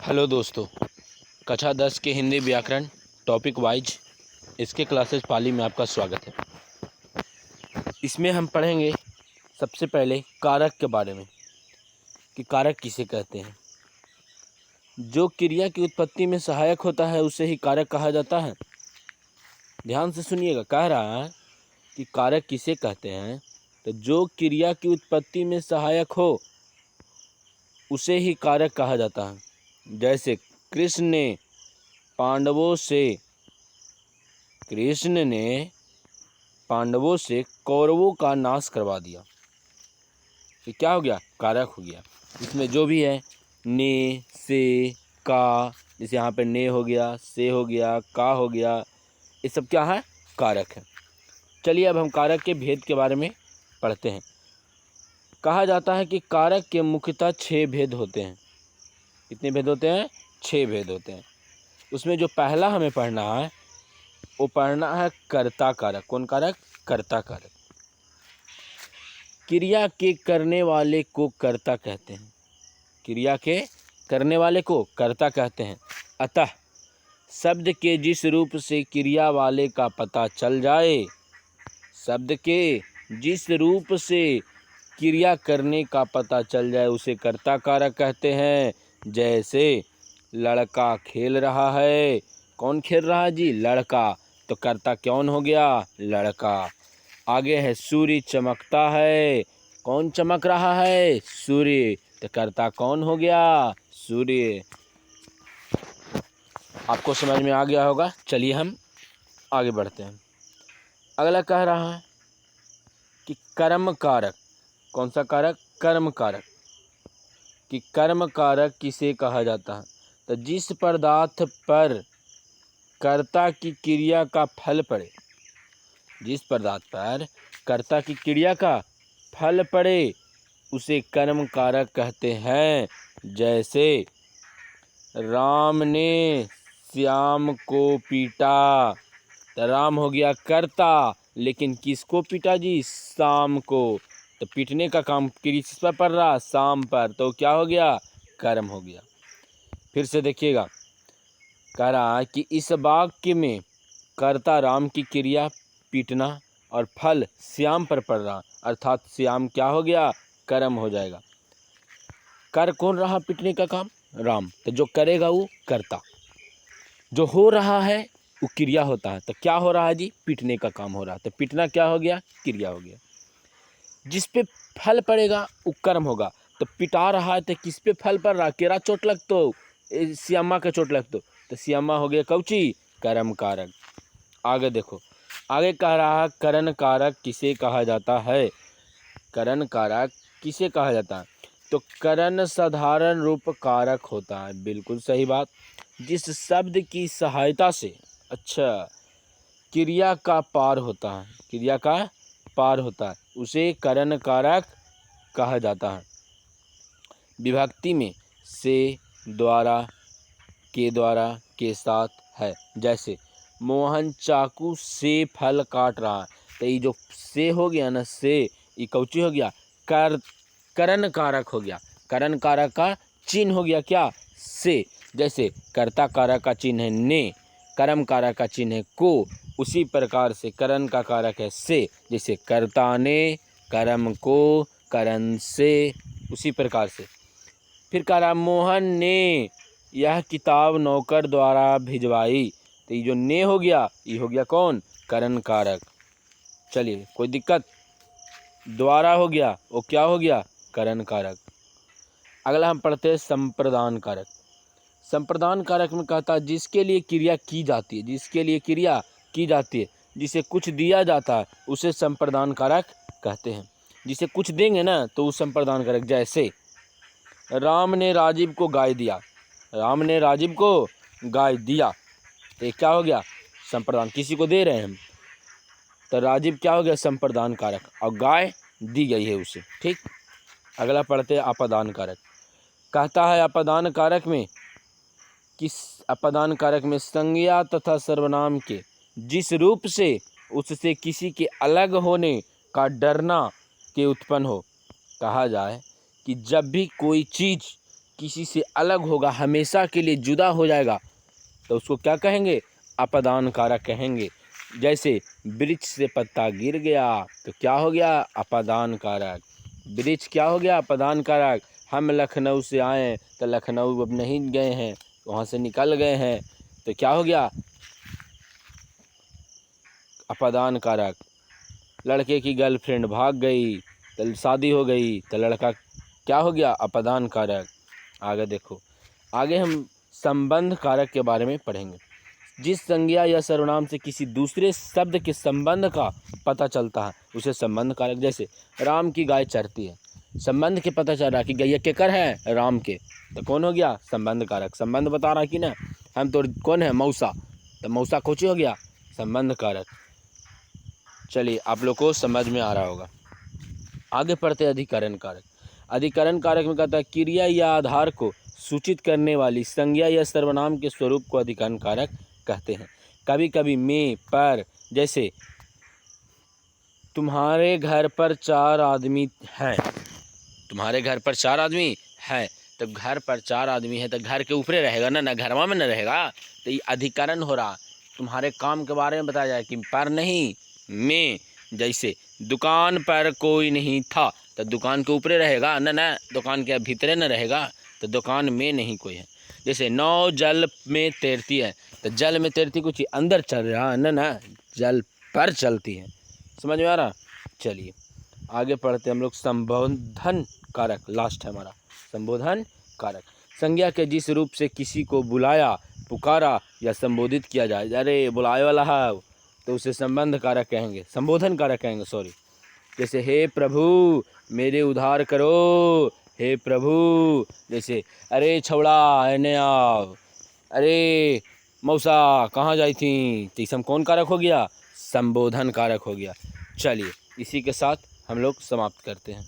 Hello दोस्तों, कक्षा 10 के हिंदी व्याकरण टॉपिक वाइज इसके क्लासेस पाली में आपका स्वागत है। इसमें हम पढ़ेंगे सबसे पहले कारक के बारे में कि कारक किसे कहते हैं। जो क्रिया की उत्पत्ति में सहायक होता है उसे ही कारक कहा जाता है। ध्यान से सुनिएगा, कह रहा है कि कारक किसे कहते हैं, तो जो क्रिया की उत्पत्ति में सहायक हो उसे ही कारक कहा जाता है। जैसे कृष्ण ने पांडवों से कौरवों का नाश करवा दिया। ये क्या हो गया? कारक हो गया। इसमें जो भी है ने, से, का, जैसे यहाँ पे ने हो गया, से हो गया, का हो गया, ये सब क्या है? कारक है। चलिए अब हम कारक के भेद के बारे में पढ़ते हैं। कहा जाता है कि कारक के मुख्यतः 6 भेद होते हैं। कितने भेद होते हैं? 6 भेद होते हैं। उसमें जो पहला हमें पढ़ना है वो पढ़ना है कर्ता कारक। कौन कारक? कर्ता कारक। क्रिया के करने वाले को कर्ता कहते हैं। क्रिया के करने वाले को कर्ता कहते हैं। अतः शब्द के जिस रूप से क्रिया वाले का पता चल जाए, शब्द के जिस रूप से क्रिया करने का पता चल जाए उसे कर्ता कारक कहते हैं। जैसे लड़का खेल रहा है। कौन खेल रहा है जी? लड़का। तो कर्ता कौन हो गया? लड़का। आगे है सूर्य चमकता है। कौन चमक रहा है? सूर्य। तो कर्ता कौन हो गया? सूर्य। आपको समझ में आ गया होगा। चलिए हम आगे बढ़ते हैं। अगला कह रहा है कि कर्म कारक। कौन सा कारक? कर्म कारक। कि कर्म कारक किसे कहा जाता है? तो जिस पदार्थ पर कर्ता की क्रिया का फल पड़े, जिस पदार्थ पर कर्ता की क्रिया का फल पड़े उसे कर्म कारक कहते हैं। जैसे राम ने श्याम को पीटा। तो राम हो गया कर्ता, लेकिन किसको पीटा जी? श्याम को। तो पीटने का काम किस पर पड़ रहा? श्याम पर। तो क्या हो गया? कर्म हो गया। फिर से देखिएगा, कह रहा है कि इस वाक्य में कर्ता राम की क्रिया पीटना और फल श्याम पर पड़ रहा, अर्थात श्याम क्या हो गया? कर्म हो जाएगा। कर कौन रहा पीटने का काम? राम। तो जो करेगा वो कर्ता। जो हो रहा है वो क्रिया होता है। तो क्या हो रहा है जी? पीटने का काम हो रहा है। तो पीटना क्या हो गया? क्रिया हो गया। जिस पे फल पड़ेगा वो कर्म होगा। तो पिटा रहा है तो किस पे फल पड़ रहा? केरा चोट लग तो श्यामा का चोट लग तो श्यामा हो गया कौची? कर्म कारक। आगे देखो, आगे कह रहा है करण कारक किसे कहा जाता है? करण कारक किसे कहा जाता है? तो करण साधारण रूप कारक होता है। बिल्कुल सही बात। जिस शब्द की सहायता से क्रिया का पार होता है, क्रिया का पार होता है उसे करण कारक कहा जाता है। विभक्ति में से, द्वारा, के साथ है। जैसे मोहन चाकू से फल काट रहा है। तो ये जो से हो गया ना, से, ये कौची हो गया? करण कारक हो गया। करण कारक का चिन्ह हो गया क्या? से। जैसे कर्ता कारक का चिन्ह है ने, कर्म कारक का चिन्ह है को, उसी प्रकार से करण का कारक है से। जैसे कर्ता ने, कर्म को, करण से, उसी प्रकार से। फिर कह रहा मोहन ने यह किताब नौकर द्वारा भिजवाई। तो ये जो ने हो गया ये हो गया कौन? करण कारक। चलिए, कोई दिक्कत? द्वारा हो गया, वो क्या हो गया? करण कारक। अगला हम पढ़ते हैं संप्रदान कारक। संप्रदान कारक में कहता है जिसके लिए क्रिया की जाती है, जिसके लिए क्रिया की जाती है, जिसे कुछ दिया जाता है उसे संप्रदान कारक कहते हैं। जिसे कुछ देंगे ना तो वो संप्रदान कारक। जैसे राम ने राजीव को गाय दिया। राम ने राजीव को गाय दिया, तो ये क्या हो गया? संप्रदान। किसी को दे रहे हैं हम, तो राजीव क्या हो गया? संप्रदान कारक। और गाय दी गई है उसे। ठीक। अगला पढ़ते हैं अपदान कारक। कहता है अपदान कारक में अपदान कारक में संज्ञा तथा सर्वनाम के जिस रूप से उससे किसी के अलग होने का डरना के उत्पन्न हो। कहा जाए कि जब भी कोई चीज़ किसी से अलग होगा, हमेशा के लिए जुदा हो जाएगा, तो उसको क्या कहेंगे? अपदान कारक कहेंगे। जैसे वृक्ष से पत्ता गिर गया तो क्या हो गया? अपदान कारक। वृक्ष क्या हो गया? अपदान कारक। हम लखनऊ से आए तो लखनऊ अब नहीं गए हैं, वहाँ से निकल गए हैं, तो क्या हो गया? अपदान कारक। लड़के की गर्लफ्रेंड भाग गई तो शादी हो गई, तो लड़का क्या हो गया? अपदान कारक। आगे देखो, आगे हम संबंध कारक के बारे में पढ़ेंगे। जिस संज्ञा या सर्वनाम से किसी दूसरे शब्द के संबंध का पता चलता है उसे संबंध कारक। जैसे राम की गाय चरती है, संबंध के पता चल रहा कि गैया केकर है? राम के, तो कौन हो गया? संबंध कारक। संबंध बता रहा कि ना, हम तो कौन है? मौसा, तो मौसा कोची हो गया? संबंध कारक। चलिए, आप लोग को समझ में आ रहा होगा। आगे पढ़ते अधिकरण कारक। अधिकरण कारक में कहता है क्रिया या आधार को सूचित करने वाली संज्ञा या सर्वनाम के स्वरूप को अधिकरण कारक कहते हैं। कभी कभी में, पर, जैसे तुम्हारे घर पर 4 आदमी हैं, तुम्हारे घर पर 4 आदमी हैं, तो घर पर 4 आदमी है तो घर के ऊपरे रहेगा ना, घरवा में न रहेगा, तो ये अधिकरण हो रहा। तुम्हारे काम के बारे में बताया जाए कि पर नहीं, में। जैसे दुकान पर कोई नहीं था, तो दुकान के ऊपरे रहेगा ना, दुकान के भीतरे न रहेगा, तो दुकान में नहीं कोई है। जैसे नाव जल में तैरती है, तो जल में तैरती कुछ अंदर चल रहा ना, जल पर चलती है। समझ में आ रहा? चलिए आगे पढ़ते हम लोग। संबोधन कारक लास्ट है हमारा। संबोधन कारक संज्ञा के जिस रूप से किसी को बुलाया, पुकारा या संबोधित किया जाए, अरे बुलाए वाला है, तो उसे संबंध कारक कहेंगे, संबोधन कारक कहेंगे, सॉरी। जैसे हे प्रभु मेरे उद्धार करो, हे प्रभु। जैसे अरे छौड़ा एने आओ, अरे मौसा कहाँ जाई थी, तो इसम कौन कारक हो गया? संबोधन कारक हो गया। चलिए इसी के साथ हम लोग समाप्त करते हैं।